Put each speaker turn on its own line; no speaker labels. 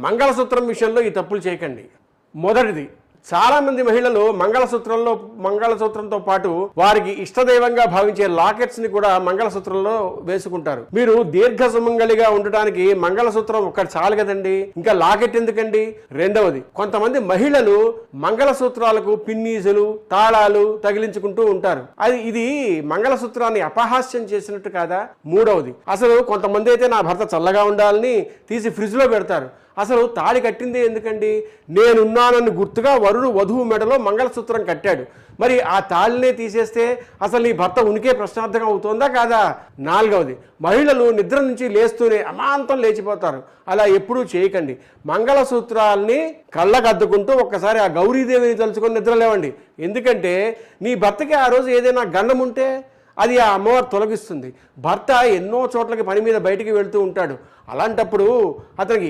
మంగళసూత్రం విషయంలో ఈ తప్పులు చేయకండి. మొదటిది, చాలామంది మహిళలు మంగళసూత్రంతో పాటు వారికి ఇష్టదైవంగా భావించే లాకెట్స్ని కూడా మంగళసూత్రంలో వేసుకుంటారు. మీరు దీర్ఘ సుమంగళిగా ఉండటానికి మంగళసూత్రం ఒక్కటి చాలు కదండి, ఇంకా లాకెట్ ఎందుకండి? రెండవది, కొంతమంది మహిళలు మంగళసూత్రాలకు పిన్నీసులు తాళాలు తగిలించుకుంటూ ఉంటారు. ఇది మంగళసూత్రాన్ని అపహాస్యం చేసినట్టు కాదా? మూడవది, అసలు కొంతమంది అయితే నా భర్త చల్లగా ఉండాలని తీసి ఫ్రిడ్జ్లో పెడతారు. అసలు తాళి కట్టిందే ఎందుకండి? నేనున్నానని గుర్తుగా వధువు మెడలో మంగళసూత్రం కట్టాడు. మరి ఆ తాళినే తీసేస్తే అసలు నీ భర్త ఉనికే ప్రశ్నార్థకం అవుతుందా కాదా? నాలుగవది, మహిళలు నిద్ర నుంచి లేస్తూనే అమాంతం లేచిపోతారు. అలా ఎప్పుడూ చేయకండి. మంగళసూత్రాల్ని కళ్ళకద్దుకుంటూ ఒక్కసారి ఆ గౌరీదేవిని తలుచుకొని నిద్ర లేవండి. ఎందుకంటే నీ భర్తకి ఆ రోజు ఏదైనా గండం ఉంటే అది ఆ అమ్మవారు తొలగిస్తుంది. భర్త ఎన్నో చోట్లకి పని మీద బయటికి వెళ్తూ ఉంటాడు. అలాంటప్పుడు అతనికి